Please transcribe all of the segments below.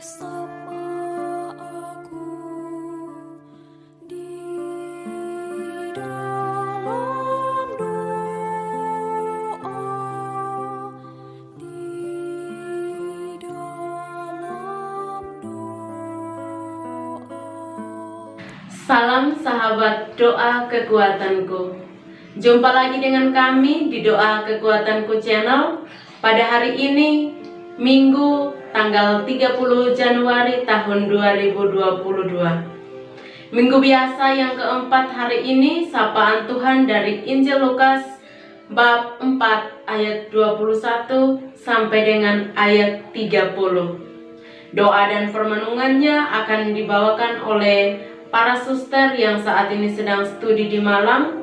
bersama aku di dalam doa, di dalam doa. Salam sahabat doa kekuatanku. Jumpa lagi dengan kami di Doa Kekuatanku Channel pada hari ini, Minggu tanggal 30 Januari tahun 2022. Minggu biasa yang keempat hari ini, sapaan Tuhan dari Injil Lukas bab 4 ayat 21 sampai dengan ayat 30. Doa dan permenungannya akan dibawakan oleh para suster yang saat ini sedang studi di Malang.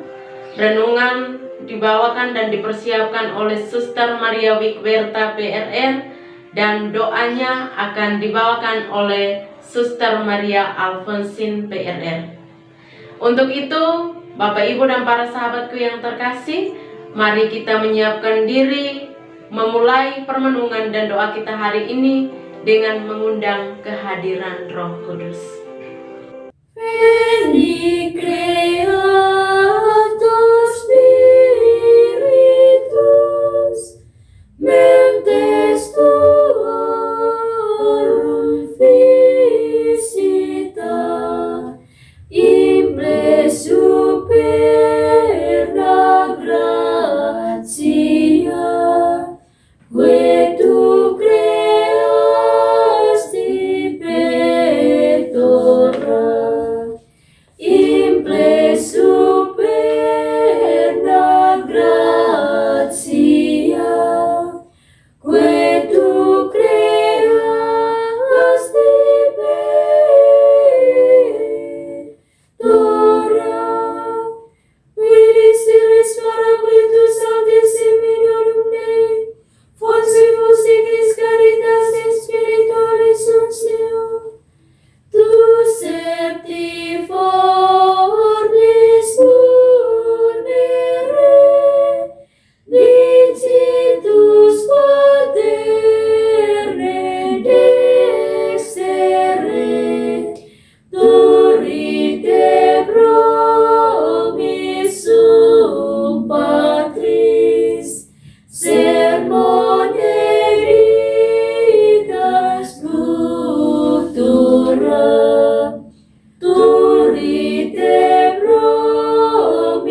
Renungan dibawakan dan dipersiapkan oleh Suster Maria Wikberta PRR, dan doanya akan dibawakan oleh Suster Maria Alfonsin PRR. Untuk itu, Bapak Ibu dan para sahabatku yang terkasih, mari kita menyiapkan diri memulai permenungan dan doa kita hari ini dengan mengundang kehadiran Roh Kudus. Veni Creator Spiritus, mentes tuorum visita, imple superna gratia, que tu creasti pectora. Imple superna gratia, que tu creasti pectora. Vidi stilis parablitus altissimi donum Dei, fonsi fusigis caritas et spiritualis unctio. Tu septi forbis munere, dicitus paterne dextere, turite promissum Patris, sermone dicas scriptura. Turite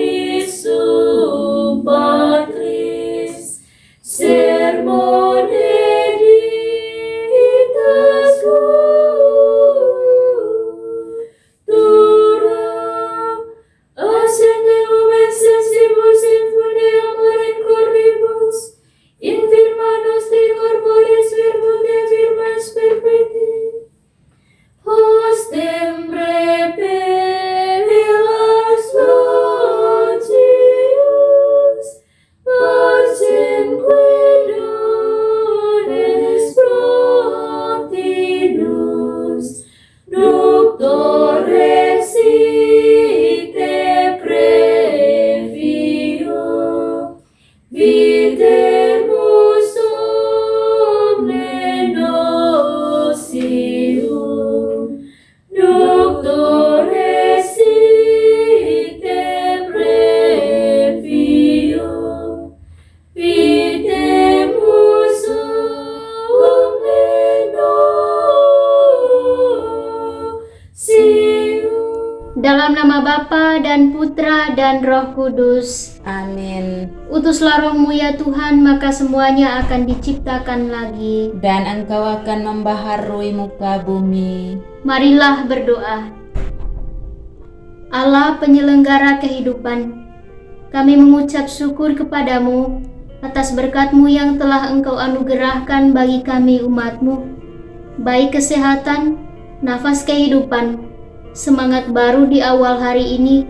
promissum Patris, sermone dicas scriptura. Ascendevum et sensibus in funde amor in corribus, in firma nostri corporis verbo te firmas perpeti. Hostem repelas longius, pacem quedones protinus, doctor exite previo, videmus omne nocium, doctor exite previo, videmus omne nocium. Dalam nama Bapa dan Putra dan Roh Kudus. Amin. Utuslah Roh-Mu ya Tuhan, maka semuanya akan diciptakan lagi. Dan Engkau akan membaharui muka bumi. Marilah berdoa. Allah penyelenggara kehidupan, kami mengucap syukur kepadamu atas berkat-Mu yang telah Engkau anugerahkan bagi kami umat-Mu, baik kesehatan, nafas kehidupan, semangat baru di awal hari ini,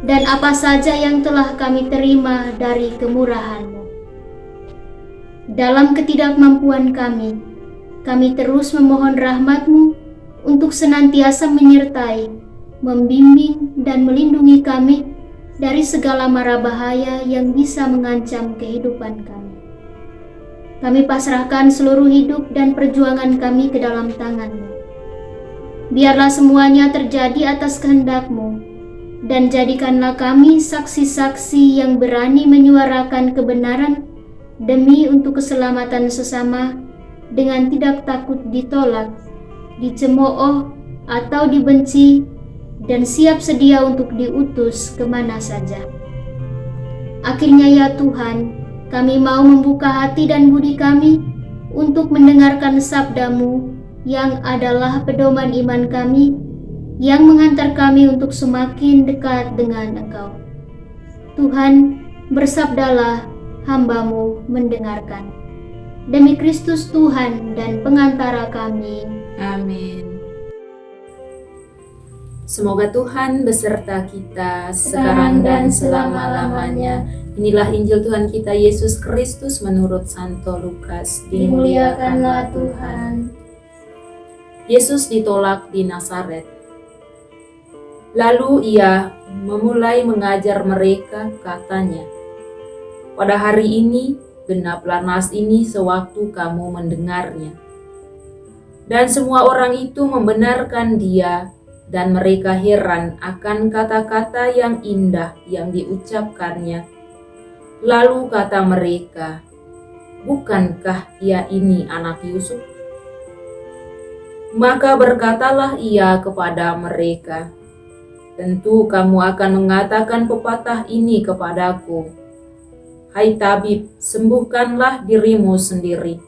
dan apa saja yang telah kami terima dari kemurahan-Mu. Dalam ketidakmampuan kami terus memohon rahmat-Mu untuk senantiasa menyertai, membimbing, dan melindungi kami dari segala mara bahaya yang bisa mengancam kehidupan kami. Kami pasrahkan seluruh hidup dan perjuangan kami ke dalam tangan-Mu. Biarlah semuanya terjadi atas kehendak-Mu, dan jadikanlah kami saksi-saksi yang berani menyuarakan kebenaran demi untuk keselamatan sesama dengan tidak takut ditolak, dicemooh, atau dibenci, dan siap sedia untuk diutus kemana saja. Akhirnya ya Tuhan, kami mau membuka hati dan budi kami untuk mendengarkan sabda-Mu yang adalah pedoman iman kami, yang menghantar kami untuk semakin dekat dengan Engkau. Tuhan, bersabdalah, hamba-Mu mendengarkan. Demi Kristus Tuhan dan pengantara kami. Amin. Semoga Tuhan beserta kita sekarang dan selama-lamanya. Inilah Injil Tuhan kita Yesus Kristus menurut Santo Lukas. Dimuliakanlah Tuhan. Yesus ditolak di Nazaret. Lalu ia memulai mengajar mereka, katanya, "Pada hari ini genaplah nas ini sewaktu kamu mendengarnya." Dan semua orang itu membenarkan dia, dan mereka heran akan kata-kata yang indah yang diucapkannya. Lalu kata mereka, "Bukankah ia ini anak Yusuf?" Maka berkatalah ia kepada mereka, "Tentu kamu akan mengatakan pepatah ini kepadaku, 'Hai tabib, sembuhkanlah dirimu sendiri.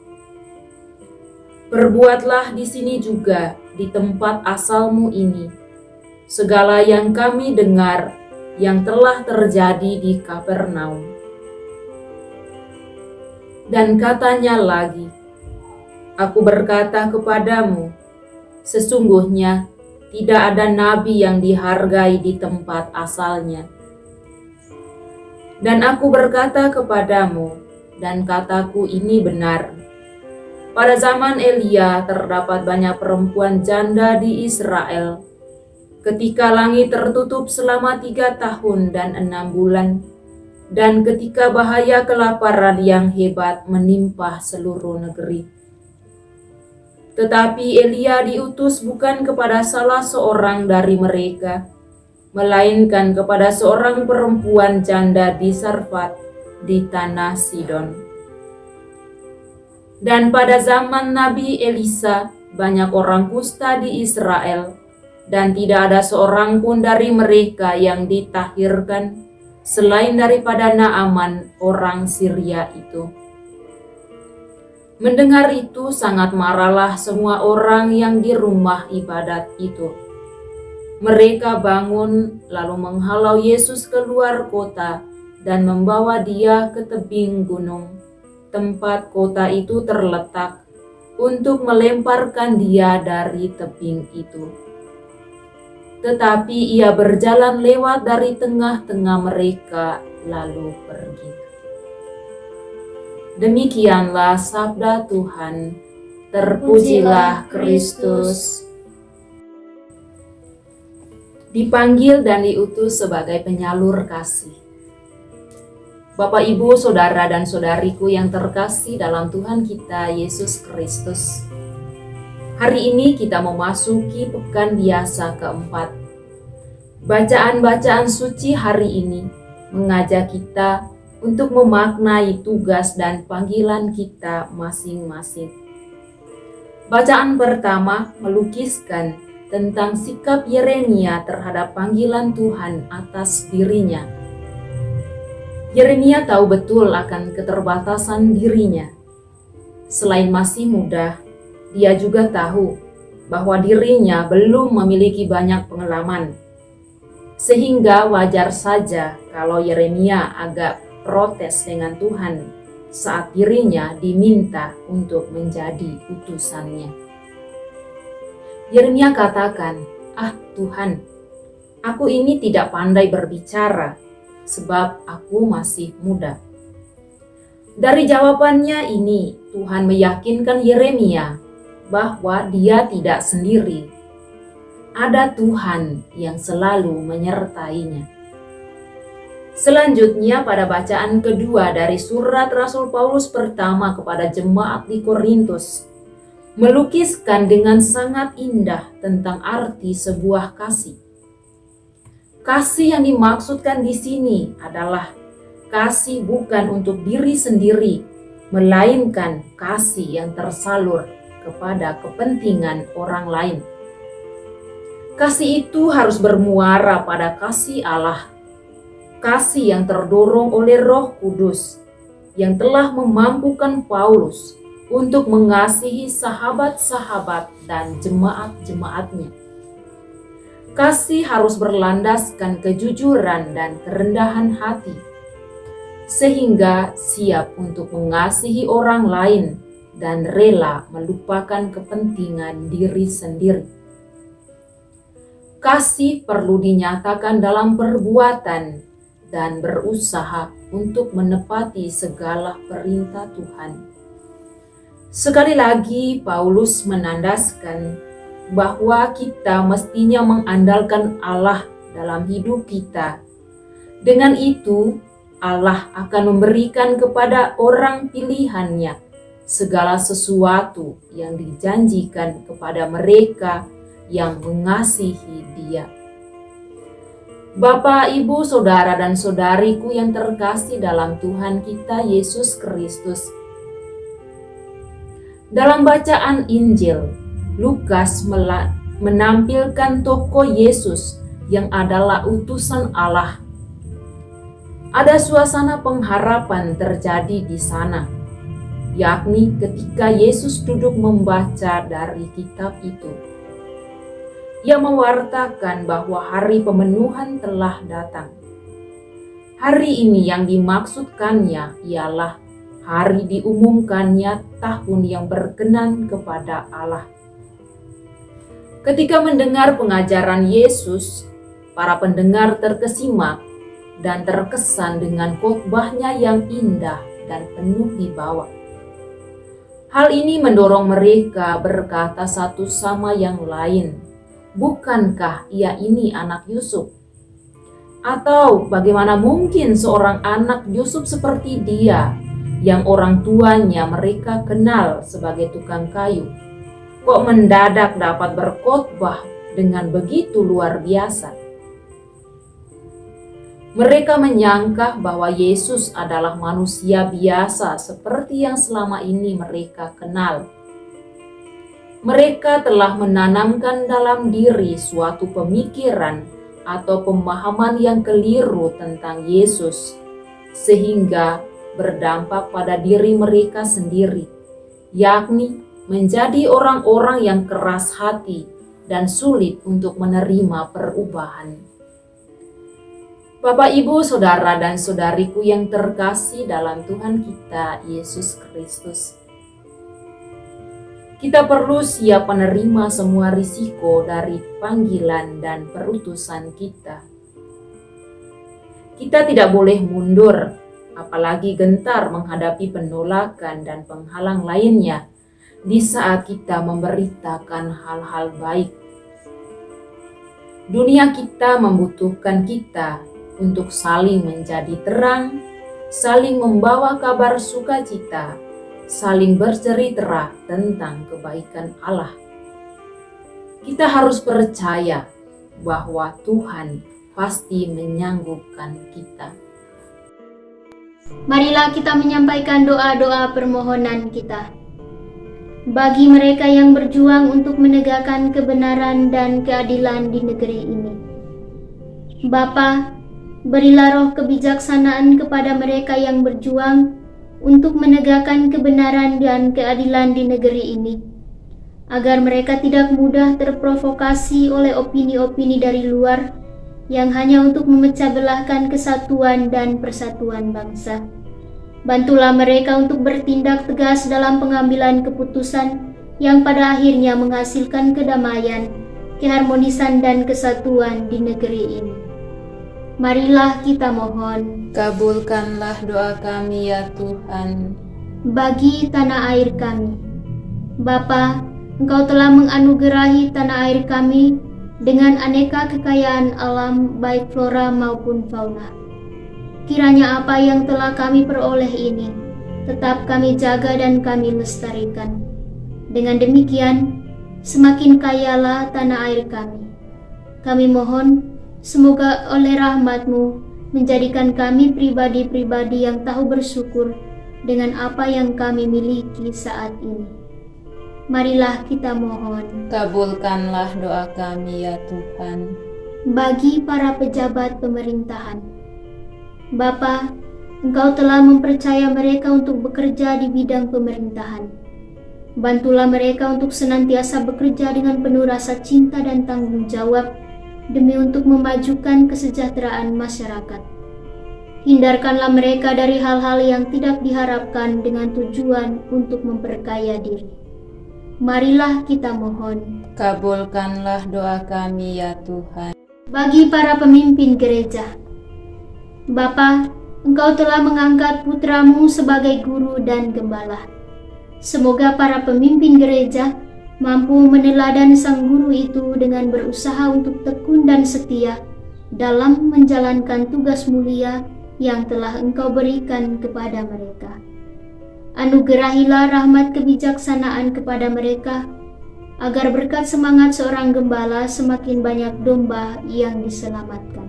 Perbuatlah di sini juga, di tempat asalmu ini, segala yang kami dengar yang telah terjadi di Kapernaum.' Dan katanya lagi, 'Aku berkata kepadamu, sesungguhnya tidak ada nabi yang dihargai di tempat asalnya. Dan aku berkata kepadamu, dan kataku ini benar, pada zaman Elia terdapat banyak perempuan janda di Israel, ketika langit tertutup selama 3 tahun dan 6 bulan, dan ketika bahaya kelaparan yang hebat menimpa seluruh negeri. Tetapi Elia diutus bukan kepada salah seorang dari mereka, melainkan kepada seorang perempuan janda di Sarfat di tanah Sidon. Dan pada zaman Nabi Elisa banyak orang kusta di Israel, dan tidak ada seorang pun dari mereka yang ditahirkan selain daripada Naaman orang Syria itu." Mendengar itu sangat marahlah semua orang yang di rumah ibadat itu. Mereka bangun lalu menghalau Yesus keluar kota dan membawa dia ke tebing gunung, tempat kota itu terletak, untuk melemparkan dia dari tebing itu. Tetapi ia berjalan lewat dari tengah-tengah mereka lalu pergi. Demikianlah sabda Tuhan. Terpujilah Kristus. Dipanggil dan diutus sebagai penyalur kasih. Bapak, Ibu, Saudara, dan Saudariku yang terkasih dalam Tuhan kita Yesus Kristus. Hari ini kita memasuki pekan biasa keempat. Bacaan-bacaan suci hari ini mengajak kita untuk memaknai tugas dan panggilan kita masing-masing. Bacaan pertama melukiskan tentang sikap Yeremia terhadap panggilan Tuhan atas dirinya. Yeremia tahu betul akan keterbatasan dirinya. Selain masih muda, dia juga tahu bahwa dirinya belum memiliki banyak pengalaman. Sehingga wajar saja kalau Yeremia agak protes dengan Tuhan saat dirinya diminta untuk menjadi utusannya. Yeremia katakan, "Ah Tuhan, aku ini tidak pandai berbicara sebab aku masih muda." Dari jawabannya ini, Tuhan meyakinkan Yeremia bahwa dia tidak sendiri. Ada Tuhan yang selalu menyertainya. Selanjutnya pada bacaan kedua dari surat Rasul Paulus pertama kepada jemaat di Korintus, melukiskan dengan sangat indah tentang arti sebuah kasih. Kasih yang dimaksudkan di sini adalah kasih bukan untuk diri sendiri, melainkan kasih yang tersalur kepada kepentingan orang lain. Kasih itu harus bermuara pada kasih Allah, kasih yang terdorong oleh Roh Kudus yang telah memampukan Paulus untuk mengasihi sahabat-sahabat dan jemaat-jemaatnya. Kasih harus berlandaskan kejujuran dan kerendahan hati, sehingga siap untuk mengasihi orang lain dan rela melupakan kepentingan diri sendiri. Kasih perlu dinyatakan dalam perbuatan dan berusaha untuk menepati segala perintah Tuhan. Sekali lagi, Paulus menandaskan bahwa kita mestinya mengandalkan Allah dalam hidup kita. Dengan itu, Allah akan memberikan kepada orang pilihannya segala sesuatu yang dijanjikan kepada mereka yang mengasihi Dia. Bapak, Ibu, Saudara, dan Saudariku yang terkasih dalam Tuhan kita Yesus Kristus. Dalam bacaan Injil, Lukas menampilkan tokoh Yesus yang adalah utusan Allah. Ada suasana pengharapan terjadi di sana, yakni ketika Yesus duduk membaca dari kitab itu. Ia mewartakan bahwa hari pemenuhan telah datang. Hari ini yang dimaksudkannya ialah hari diumumkannya tahun yang berkenan kepada Allah. Ketika mendengar pengajaran Yesus, para pendengar terkesima dan terkesan dengan khotbahnya yang indah dan penuh wibawa. Hal ini mendorong mereka berkata satu sama yang lain, "Bukankah ia ini anak Yusuf? Atau bagaimana mungkin seorang anak Yusuf seperti dia, yang orang tuanya mereka kenal sebagai tukang kayu, kok mendadak dapat berkhotbah dengan begitu luar biasa?" Mereka menyangka bahwa Yesus adalah manusia biasa seperti yang selama ini mereka kenal. Mereka telah menanamkan dalam diri suatu pemikiran atau pemahaman yang keliru tentang Yesus, sehingga berdampak pada diri mereka sendiri, yakni menjadi orang-orang yang keras hati dan sulit untuk menerima perubahan. Bapak, Ibu, Saudara, dan Saudariku yang terkasih dalam Tuhan kita Yesus Kristus. Kita perlu siap menerima semua risiko dari panggilan dan perutusan kita. Kita tidak boleh mundur, apalagi gentar menghadapi penolakan dan penghalang lainnya di saat kita memberitakan hal-hal baik. Dunia kita membutuhkan kita untuk saling menjadi terang, saling membawa kabar sukacita, saling bercerita tentang kebaikan Allah. Kita harus percaya bahwa Tuhan pasti menyanggupkan kita. Marilah kita menyampaikan doa-doa permohonan kita. Bagi mereka yang berjuang untuk menegakkan kebenaran dan keadilan di negeri ini. Bapa, berilah roh kebijaksanaan kepada mereka yang berjuang untuk menegakkan kebenaran dan keadilan di negeri ini, agar mereka tidak mudah terprovokasi oleh opini-opini dari luar yang hanya untuk memecah belahkan kesatuan dan persatuan bangsa. Bantulah mereka untuk bertindak tegas dalam pengambilan keputusan yang pada akhirnya menghasilkan kedamaian, keharmonisan, dan kesatuan di negeri ini. Marilah kita mohon. Kabulkanlah doa kami ya Tuhan. Bagi tanah air kami. Bapa, Engkau telah menganugerahi tanah air kami dengan aneka kekayaan alam baik flora maupun fauna. kiranya apa yang telah kami peroleh ini tetap kami jaga dan kami lestarikan. Dengan demikian, semakin kayalah tanah air kami. Kami mohon, semoga oleh rahmat-Mu menjadikan kami pribadi-pribadi yang tahu bersyukur dengan apa yang kami miliki saat ini. Marilah kita mohon. Kabulkanlah doa kami ya Tuhan. Bagi para pejabat pemerintahan, Bapa, Engkau telah mempercaya mereka untuk bekerja di bidang pemerintahan. Bantulah mereka untuk senantiasa bekerja dengan penuh rasa cinta dan tanggung jawab demi untuk memajukan kesejahteraan masyarakat. Hindarkanlah mereka dari hal-hal yang tidak diharapkan dengan tujuan untuk memperkaya diri. Marilah kita mohon. Kabulkanlah doa kami ya Tuhan. Bagi para pemimpin gereja, Bapa, Engkau telah mengangkat putra-Mu sebagai guru dan gembala. Semoga para pemimpin gereja mampu meneladan sang guru itu dengan berusaha untuk tekun dan setia dalam menjalankan tugas mulia yang telah Engkau berikan kepada mereka. Anugerahilah rahmat kebijaksanaan kepada mereka, agar berkat semangat seorang gembala semakin banyak domba yang diselamatkan.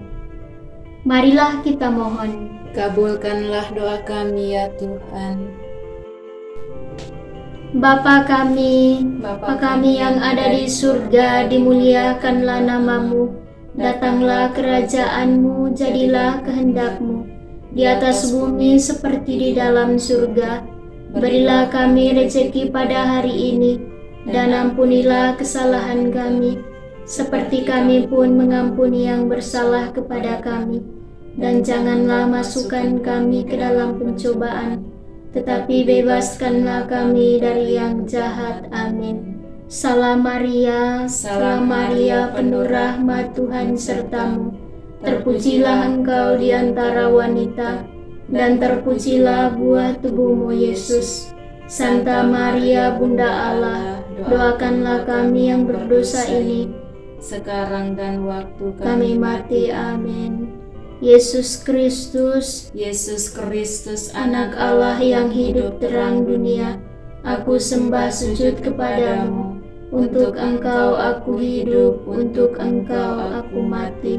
Marilah kita mohon. Kabulkanlah doa kami ya Tuhan. Bapa kami yang ada di surga, dimuliakanlah nama-Mu. Datanglah kerajaan-Mu, jadilah kehendak-Mu di atas bumi seperti di dalam surga. Berilah kami rezeki pada hari ini, dan ampunilah kesalahan kami, seperti kami pun mengampuni yang bersalah kepada kami. Dan janganlah masukkan kami ke dalam pencobaan, tetapi bebaskanlah kami dari yang jahat. Amin. Salam Maria, penuh rahmat, Tuhan serta-Mu. Terpujilah Engkau di antara wanita, dan terpujilah buah tubuh-Mu, Yesus. Santa Maria, Bunda Allah, doakanlah kami yang berdosa ini, sekarang dan waktu kami mati. Amin. Yesus Kristus, Anak Allah yang hidup terang dunia, aku sembah sujud kepadamu. Untuk Engkau aku hidup, untuk Engkau aku mati.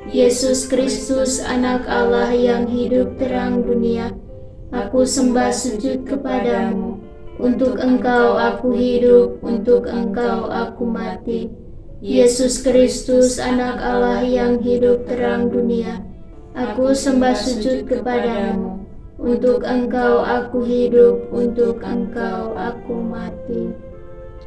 Yesus Kristus, Anak Allah yang hidup terang dunia, aku sembah sujud kepadamu. Untuk Engkau aku hidup, untuk Engkau aku mati. Yesus Kristus, Anak Allah yang hidup terang dunia, aku sembah sujud kepadamu. Untuk Engkau aku hidup, untuk Engkau aku mati.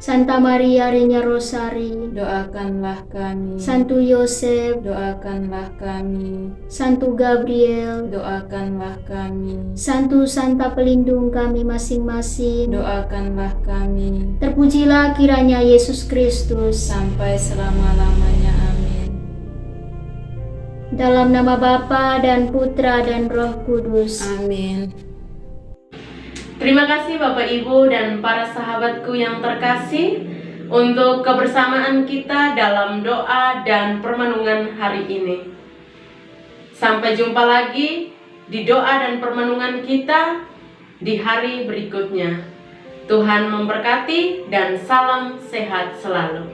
Santa Maria Regna Rosari, doakanlah kami. Santo Yosef, doakanlah kami. Santo Gabriel, doakanlah kami. Santo Santa pelindung kami masing-masing, doakanlah kami. Terpujilah kiranya Yesus Kristus sampai selama-lamanya. Amin. Dalam nama Bapa dan Putra dan Roh Kudus. Amin. Terima kasih Bapak Ibu dan para sahabatku yang terkasih untuk kebersamaan kita dalam doa dan permenungan hari ini. Sampai jumpa lagi di doa dan permenungan kita di hari berikutnya. Tuhan memberkati dan salam sehat selalu.